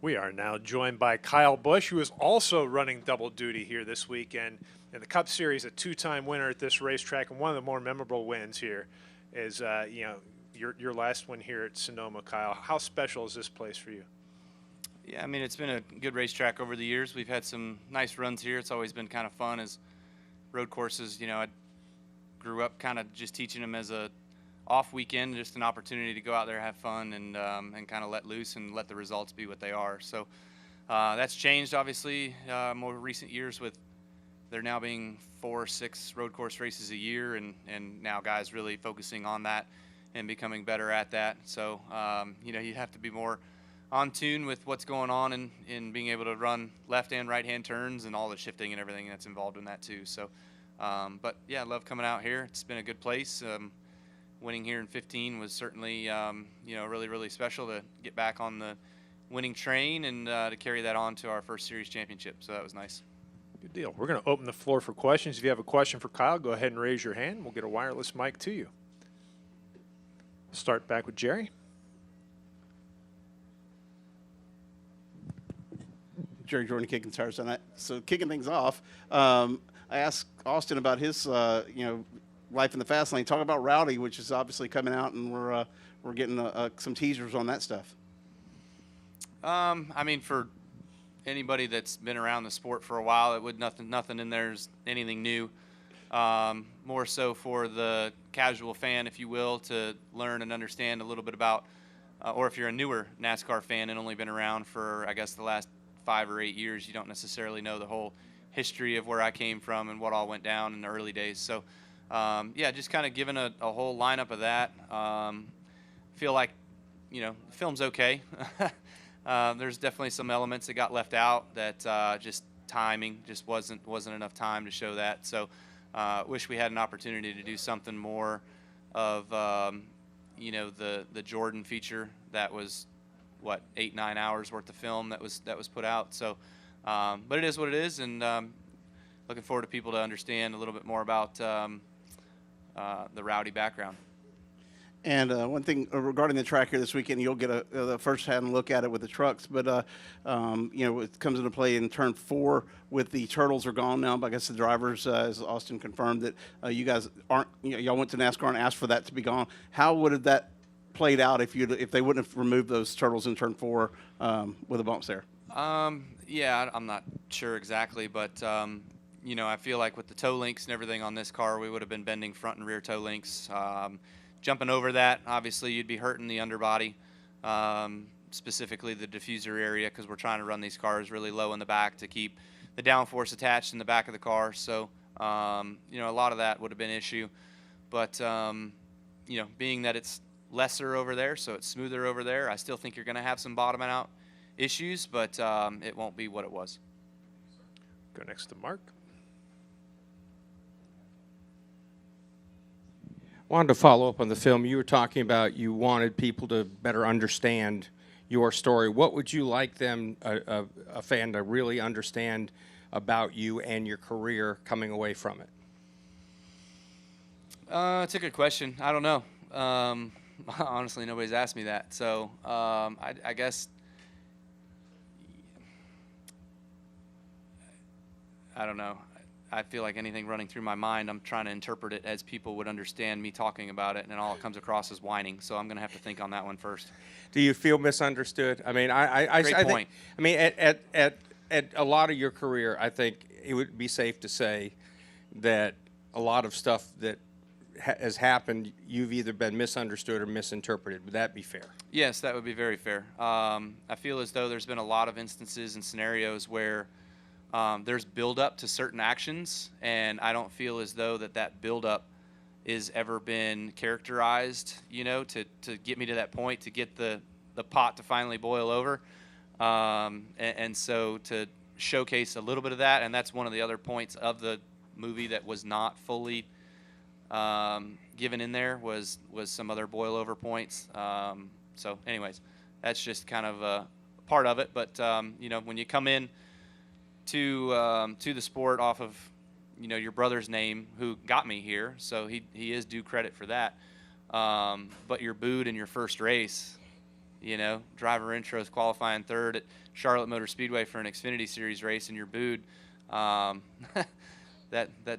We are now joined by Kyle Busch, who is also running double duty here this weekend in the Cup Series, a two-time winner at this racetrack, and one of the more memorable wins here is, your last win here at Sonoma, Kyle. How special is this place for you? Yeah, I mean, it's been a good racetrack over the years. We've had some nice runs here. It's always been kind of fun as road courses. I grew up kind of just teaching them as a off weekend, just an opportunity to go out there, have fun, and kind of let loose and let the results be what they are. So that's changed, obviously, more recent years with there now being 4 or 6 road course races a year, and now guys really focusing on that and becoming better at that. So, you have to be more on tune with what's going on in being able to run left and right hand turns and all the shifting and everything that's involved in that too. So, but yeah, I love coming out here. It's been a good place. Winning here in 15 was certainly, really, really special to get back on the winning train and to carry that on to our first series championship. So that was nice. Good deal. We're going to open the floor for questions. If you have a question for Kyle, go ahead and raise your hand. We'll get a wireless mic to you. Start back with Jerry. Jerry Jordan, Kicking Tires. So kicking things off, I asked Austin about his, life in the fast lane. Talk about Rowdy, which is obviously coming out, and we're getting some teasers on that stuff. I mean, for anybody that's been around the sport for a while, it would nothing in there's anything new. More so for the casual fan, if you will, to learn and understand a little bit about, or if you're a newer NASCAR fan and only been around for, I guess, the last 5 or 8 years, you don't necessarily know the whole history of where I came from and what all went down in the early days. So, just kind of giving a whole lineup of that. Feel like, the film's okay. There's definitely some elements that got left out that just timing just wasn't enough time to show that. So, wish we had an opportunity to do something more of, the Jordan feature that was, 8-9 hours worth of film that was put out. So, but it is what it is, and looking forward to people to understand a little bit more about the Rowdy background. And one thing regarding the track here this weekend, you'll get a first-hand look at it with the trucks. But it comes into play in turn 4 with the turtles are gone now. But I guess the drivers, as Austin confirmed, that you guys aren't. Y'all went to NASCAR and asked for that to be gone. How would have that played out if they wouldn't have removed those turtles in turn 4 with the bumps there? Yeah, I'm not sure exactly, but I feel like with the toe links and everything on this car, we would have been bending front and rear toe links. Jumping over that, obviously, you'd be hurting the underbody, specifically the diffuser area, because we're trying to run these cars really low in the back to keep the downforce attached in the back of the car. So, a lot of that would have been an issue. But, being that it's lesser over there, so it's smoother over there, I still think you're going to have some bottoming out issues, but it won't be what it was. Go next to Mark. Wanted to follow up on the film. You were talking about you wanted people to better understand your story. What would you like them, a fan, to really understand about you and your career coming away from it? It's a good question. I don't know. Honestly, nobody's asked me that. So I guess I don't know. I feel like anything running through my mind, I'm trying to interpret it as people would understand me talking about it, and all it comes across as whining. So I'm going to have to think on that one first. Do you feel misunderstood? I mean, Great point. I mean, at a lot of your career, I think it would be safe to say that a lot of stuff that has happened, you've either been misunderstood or misinterpreted. Would that be fair? Yes, that would be very fair. I feel as though there's been a lot of instances and scenarios where there's build-up to certain actions, and I don't feel as though that build-up is ever been characterized, to get me to that point, to get the pot to finally boil over. And so to showcase a little bit of that, and that's one of the other points of the movie that was not fully given in there was some other boil-over points. So anyways, that's just kind of a part of it. But, when you come in to the sport off of, your brother's name, who got me here, so he is due credit for that. But you're booed in your first race, You know, driver intros, qualifying third at Charlotte Motor Speedway for an Xfinity Series race, and you're booed. That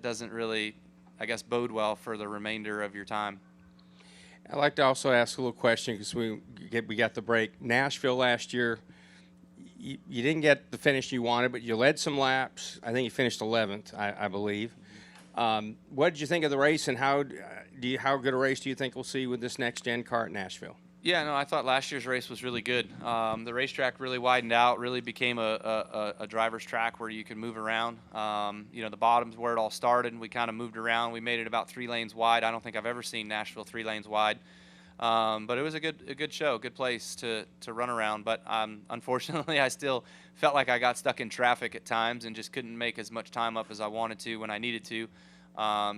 doesn't really, I guess, bode well for the remainder of your time. I'd like to also ask a little question because we got the break. Nashville last year, you didn't get the finish you wanted, but you led some laps. I think you finished 11th, I believe. What did you think of the race, and how good a race do you think we'll see with this next-gen car at Nashville? Yeah, no, I thought last year's race was really good. The racetrack really widened out, really became a driver's track where you could move around. You know, the bottom's where it all started, and we kind of moved around. We made it about 3 lanes wide. I don't think I've ever seen Nashville 3 lanes wide. But it was a good show, good place to run around. But unfortunately, I still felt like I got stuck in traffic at times and just couldn't make as much time up as I wanted to when I needed to.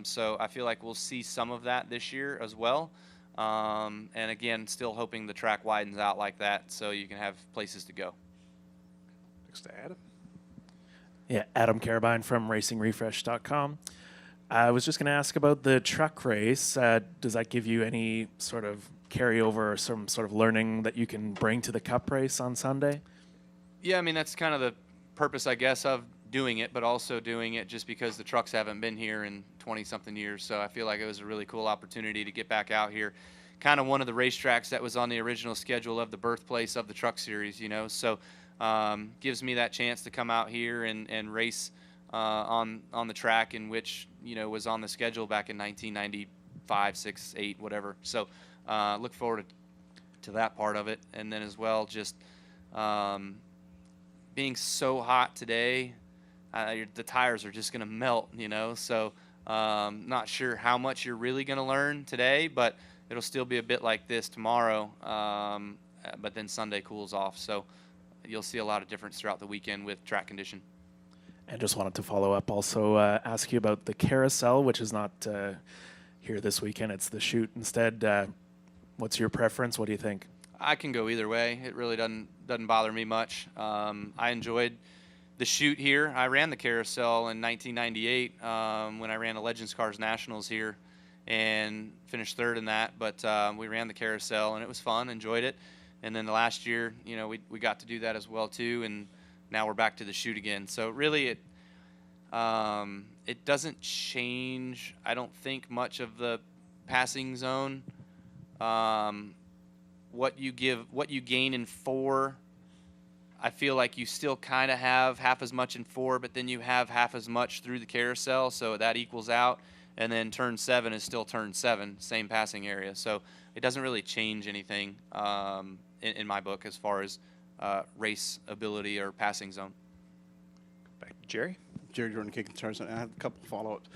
So I feel like we'll see some of that this year as well. And again, still hoping the track widens out like that so you can have places to go. Next to Adam. Yeah, Adam Carabine from RacingRefresh.com. I was just going to ask about the truck race. Does that give you any sort of carryover or some sort of learning that you can bring to the Cup race on Sunday? Yeah, I mean, that's kind of the purpose, I guess, of doing it, but also doing it just because the trucks haven't been here in 20-something years. So I feel like it was a really cool opportunity to get back out here. Kind of one of the racetracks that was on the original schedule of the birthplace of the Truck Series, you know. So gives me that chance to come out here and race on the track in which, you know, was on the schedule back in 1995, 6, 8, whatever. So look forward to that part of it. And then as well, just being so hot today, the tires are just going to melt, you know. So not sure how much you're really going to learn today, but it'll still be a bit like this tomorrow. But then Sunday cools off. So you'll see a lot of difference throughout the weekend with track condition. And just wanted to follow up also, ask you about the carousel, which is not here this weekend. It's the chute instead. What's your preference? What do you think? I can go either way. It really doesn't bother me much. I enjoyed the chute here. I ran the carousel in 1998 when I ran the Legends Cars Nationals here and finished third in that. But we ran the carousel, and it was fun. Enjoyed it. And then the last year, you know, we got to do that as well, too. And now we're back to the chute again. So really it doesn't change, I don't think, much of the passing zone. What you gain in 4, I feel like you still kind of have half as much in 4, but then you have half as much through the carousel, so that equals out. And then turn 7 is still turn 7, same passing area. So it doesn't really change anything in my book as far as race ability or passing zone. Back to Jerry. Jerry Jordan, kicking stars. I have a couple of follow-ups.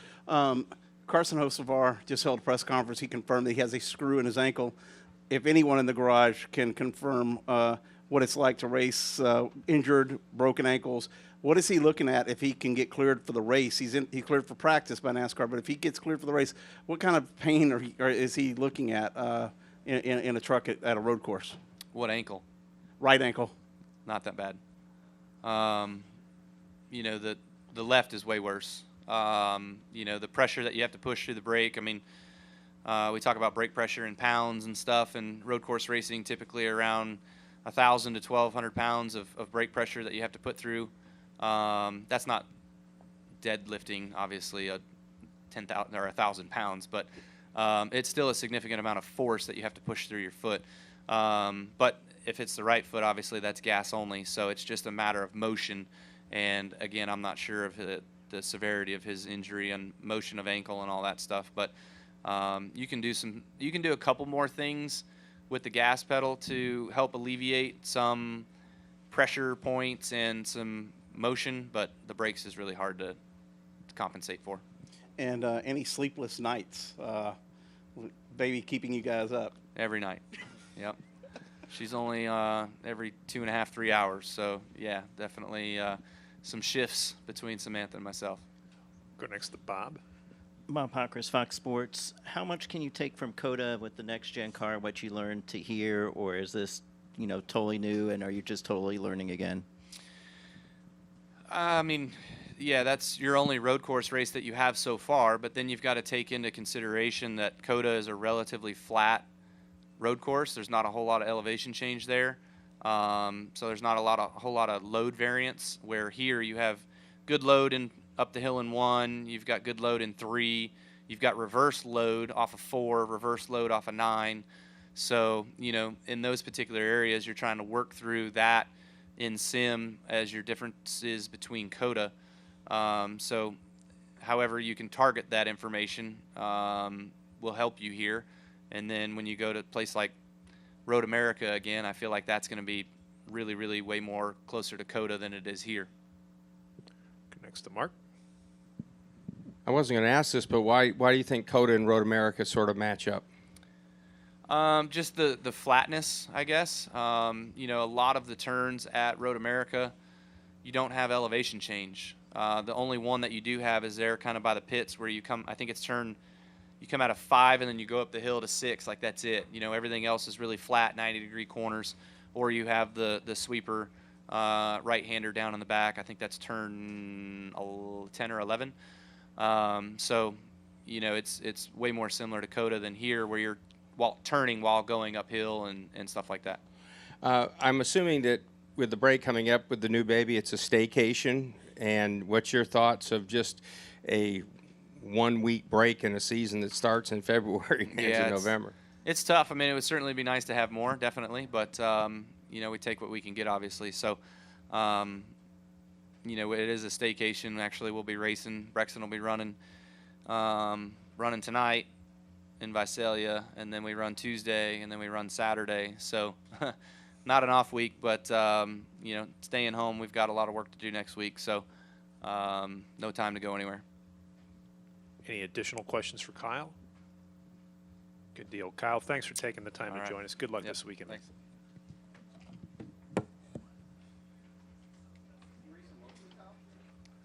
Carson Hocevar just held a press conference. He confirmed that he has a screw in his ankle. If anyone in the garage can confirm what it's like to race injured, broken ankles, what is he looking at if he can get cleared for the race? He's cleared for practice by NASCAR, but if he gets cleared for the race, what kind of pain is he looking at in a truck at a road course? What ankle? Right ankle. Not that bad. You know, the left is way worse. You know, the pressure that you have to push through the brake. I mean, we talk about brake pressure in pounds and stuff, and road course racing typically around 1,000 to 1,200 pounds of brake pressure that you have to put through. That's not deadlifting, obviously, 10,000 or 1,000 pounds, but it's still a significant amount of force that you have to push through your foot. But if it's the right foot, obviously that's gas only, so it's just a matter of motion. And again, I'm not sure of the severity of his injury and motion of ankle and all that stuff, but you can do a couple more things with the gas pedal to help alleviate some pressure points and some motion, but the brakes is really hard to compensate for. And any sleepless nights, baby keeping you guys up? Every night. Yep. She's only every 2.5, 3 hours. So, yeah, definitely some shifts between Samantha and myself. Go next to Bob. Bob Hockers, Fox Sports. How much can you take from COTA with the next-gen car, what you learned to here, or is this, you know, totally new, and are you just totally learning again? I mean, yeah, that's your only road course race that you have so far, but then you've got to take into consideration that COTA is a relatively flat road course. There's not a whole lot of elevation change there. So there's not a whole lot of load variance, where here you have good load in up the hill in 1, you've got good load in 3, you've got reverse load off of 4, reverse load off of 9. So, you know, in those particular areas, you're trying to work through that in sim as your differences between COTA. So however you can target that information will help you here. And then when you go to a place like Road America again, I feel like that's going to be really, really way more closer to COTA than it is here. Next to Mark. I wasn't going to ask this, but why do you think COTA and Road America sort of match up? Just the flatness, I guess. You know, a lot of the turns at Road America, you don't have elevation change. The only one that you do have is there kind of by the pits where you come, I think it's you come out of 5 and then you go up the hill to 6, like that's it. You know, everything else is really flat, 90-degree corners, or you have the sweeper right-hander down in the back. I think that's turn 10 or 11. So, you know, it's way more similar to COTA than here, where you're turning while going uphill and stuff like that. I'm assuming that with the break coming up with the new baby, it's a staycation. And what's your thoughts of just a 1-week break in a season that starts in February and ends in November? It's tough. I mean, it would certainly be nice to have more, definitely, but you know, we take what we can get, obviously. So, you know, it is a staycation. Actually, we'll be racing. Brexton will be running tonight in Visalia, and then we run Tuesday, and then we run Saturday. So, not an off week, but you know, staying home. We've got a lot of work to do next week, so no time to go anywhere. Any additional questions for Kyle? Good deal. Kyle, thanks for taking the time All to right. join us. Good luck Yep, this weekend. thanks.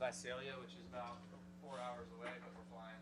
Visalia, which is about 4 hours away, but we're flying.